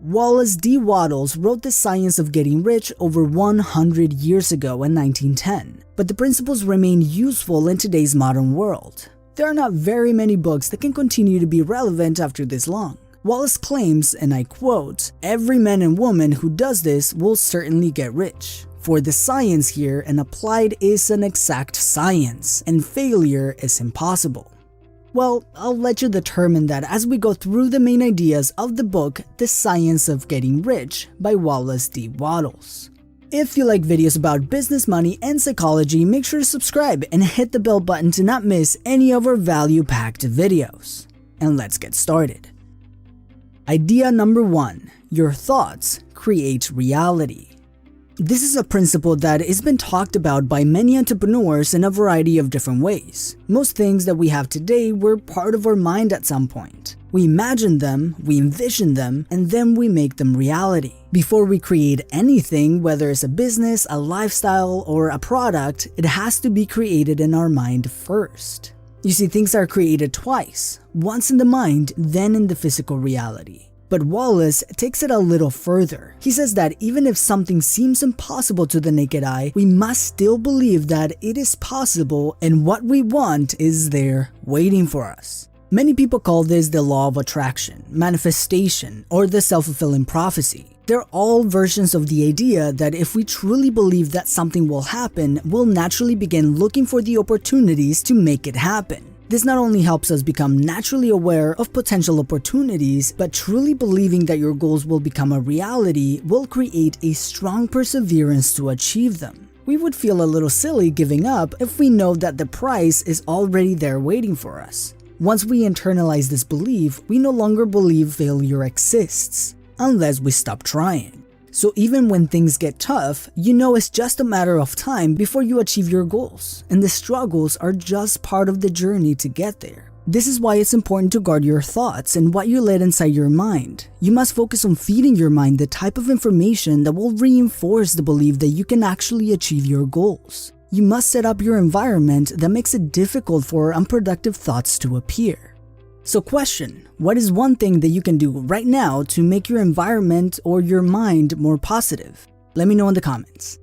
Wallace D. Wattles wrote The Science of Getting Rich over 100 years ago in 1910, but the principles remain useful in today's modern world. There are not very many books that can continue to be relevant after this long. Wallace claims, and I quote, "Every man and woman who does this will certainly get rich. For the science here and applied is an exact science, and failure is impossible." Well, I'll let you determine that as we go through the main ideas of the book The Science of Getting Rich by Wallace D. Wattles. If you like videos about business, money, and psychology, make sure to subscribe and hit the bell button to not miss any of our value-packed videos. And let's get started. Idea number 1. Your thoughts create reality. This is a principle that has been talked about by many entrepreneurs in a variety of different ways. Most things that we have today were part of our mind at some point. We imagine them, we envision them, and then we make them reality. Before we create anything, whether it's a business, a lifestyle, or a product, it has to be created in our mind first. You see, things are created twice, once in the mind, then in the physical reality. But Wallace takes it a little further. He says that even if something seems impossible to the naked eye, we must still believe that it is possible and what we want is there waiting for us. Many people call this the law of attraction, manifestation, or the self-fulfilling prophecy. They're all versions of the idea that if we truly believe that something will happen, we'll naturally begin looking for the opportunities to make it happen. This not only helps us become naturally aware of potential opportunities, but truly believing that your goals will become a reality will create a strong perseverance to achieve them. We would feel a little silly giving up if we know that the prize is already there waiting for us. Once we internalize this belief, we no longer believe failure exists, unless we stop trying. So even when things get tough, you know it's just a matter of time before you achieve your goals, and the struggles are just part of the journey to get there. This is why it's important to guard your thoughts and what you let inside your mind. You must focus on feeding your mind the type of information that will reinforce the belief that you can actually achieve your goals. You must set up your environment that makes it difficult for unproductive thoughts to appear. So question, what is one thing that you can do right now to make your environment or your mind more positive? Let me know in the comments.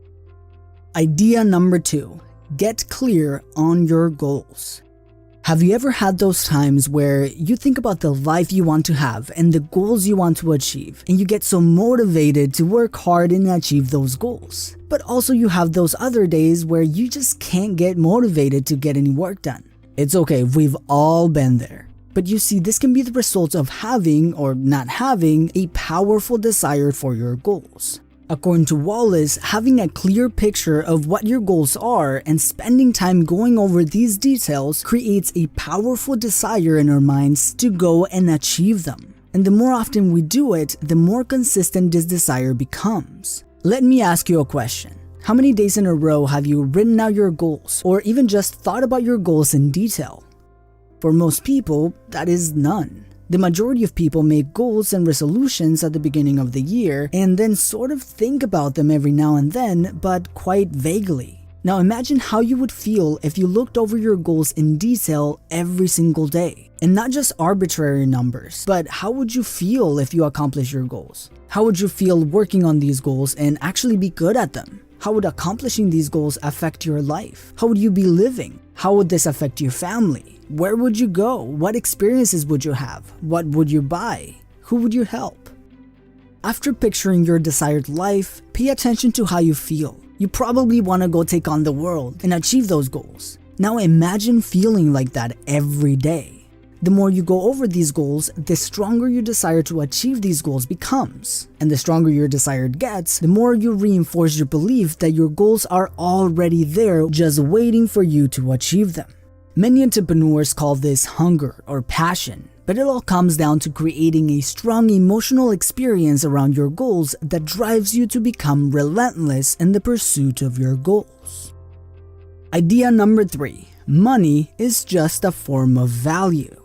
Idea number 2, get clear on your goals. Have you ever had those times where you think about the life you want to have and the goals you want to achieve, and you get so motivated to work hard and achieve those goals? But also you have those other days where you just can't get motivated to get any work done. It's okay, we've all been there. But you see, this can be the result of having or not having a powerful desire for your goals. According to Wallace, having a clear picture of what your goals are and spending time going over these details creates a powerful desire in our minds to go and achieve them. And the more often we do it, the more consistent this desire becomes. Let me ask you a question. How many days in a row have you written out your goals or even just thought about your goals in detail? For most people, that is none. The majority of people make goals and resolutions at the beginning of the year and then sort of think about them every now and then, but quite vaguely. Now imagine how you would feel if you looked over your goals in detail every single day. And not just arbitrary numbers, but how would you feel if you accomplish your goals? How would you feel working on these goals and actually be good at them? How would accomplishing these goals affect your life? How would you be living? How would this affect your family? Where would you go? What experiences would you have? What would you buy? Who would you help? After picturing your desired life, pay attention to how you feel. You probably want to go take on the world and achieve those goals. Now imagine feeling like that every day. The more you go over these goals, the stronger your desire to achieve these goals becomes. And the stronger your desire gets, the more you reinforce your belief that your goals are already there, just waiting for you to achieve them. Many entrepreneurs call this hunger or passion, but it all comes down to creating a strong emotional experience around your goals that drives you to become relentless in the pursuit of your goals. Idea number 3, money is just a form of value.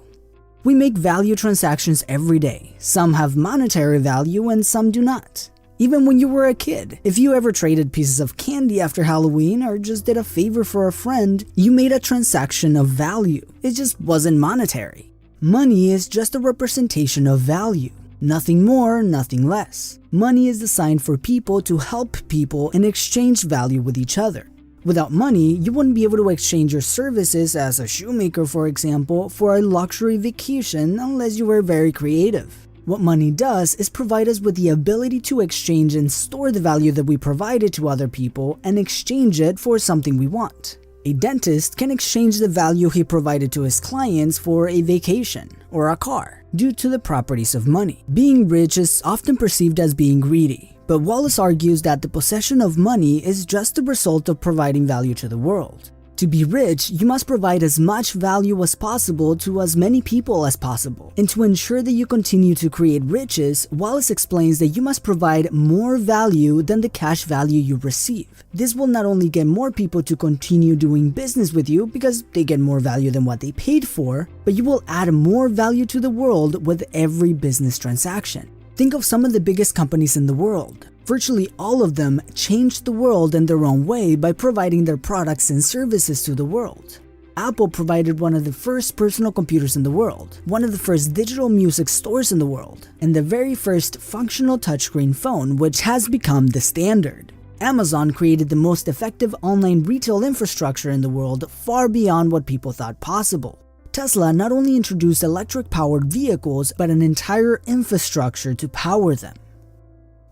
We make value transactions every day. Some have monetary value and some do not. Even when you were a kid, if you ever traded pieces of candy after Halloween or just did a favor for a friend, you made a transaction of value. It just wasn't monetary. Money is just a representation of value. Nothing more, nothing less. Money is designed for people to help people and exchange value with each other. Without money, you wouldn't be able to exchange your services as a shoemaker, for example, for a luxury vacation unless you were very creative. What money does is provide us with the ability to exchange and store the value that we provided to other people and exchange it for something we want. A dentist can exchange the value he provided to his clients for a vacation or a car due to the properties of money. Being rich is often perceived as being greedy, but Wallace argues that the possession of money is just the result of providing value to the world. To be rich, you must provide as much value as possible to as many people as possible. And to ensure that you continue to create riches, Wallace explains that you must provide more value than the cash value you receive. This will not only get more people to continue doing business with you because they get more value than what they paid for, but you will add more value to the world with every business transaction. Think of some of the biggest companies in the world. Virtually all of them changed the world in their own way by providing their products and services to the world. Apple provided one of the first personal computers in the world, one of the first digital music stores in the world, and the very first functional touchscreen phone, which has become the standard. Amazon created the most effective online retail infrastructure in the world, far beyond what people thought possible. Tesla not only introduced electric-powered vehicles, but an entire infrastructure to power them.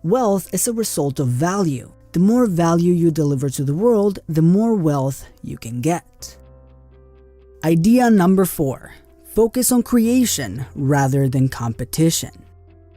Wealth is a result of value. The more value you deliver to the world, the more wealth you can get. Idea number 4. Focus on creation rather than competition.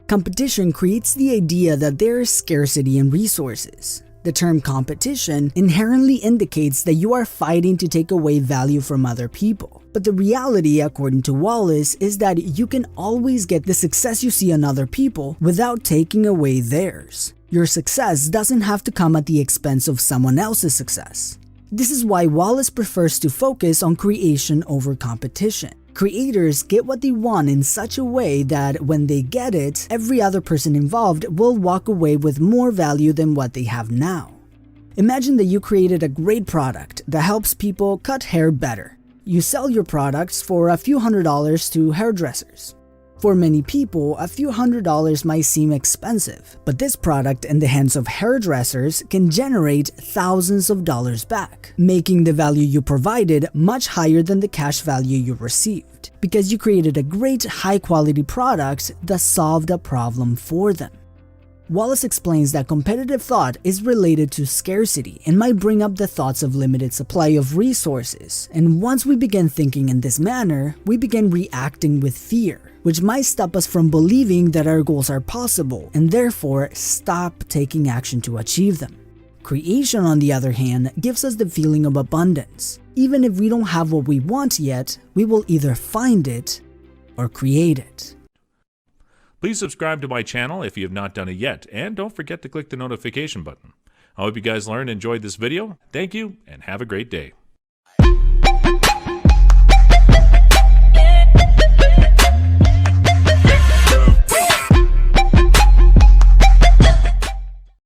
Competition creates the idea that there is scarcity in resources. The term competition inherently indicates that you are fighting to take away value from other people. But the reality, according to Wallace, is that you can always get the success you see in other people without taking away theirs. Your success doesn't have to come at the expense of someone else's success. This is why Wallace prefers to focus on creation over competition. Creators get what they want in such a way that when they get it, every other person involved will walk away with more value than what they have now. Imagine that you created a great product that helps people cut hair better. You sell your products for a few $100s to hairdressers. For many people, a few $100s might seem expensive, but this product in the hands of hairdressers can generate thousands of dollars back, making the value you provided much higher than the cash value you received, because you created a great high-quality product that solved a problem for them. Wallace explains that competitive thought is related to scarcity and might bring up the thoughts of limited supply of resources, and once we begin thinking in this manner, we begin reacting with fear, which might stop us from believing that our goals are possible and therefore stop taking action to achieve them. Creation, on the other hand, gives us the feeling of abundance. Even if we don't have what we want yet, we will either find it or create it. Please subscribe to my channel if you have not done it yet, and don't forget to click the notification button. I hope you guys learned and enjoyed this video. Thank you, and have a great day.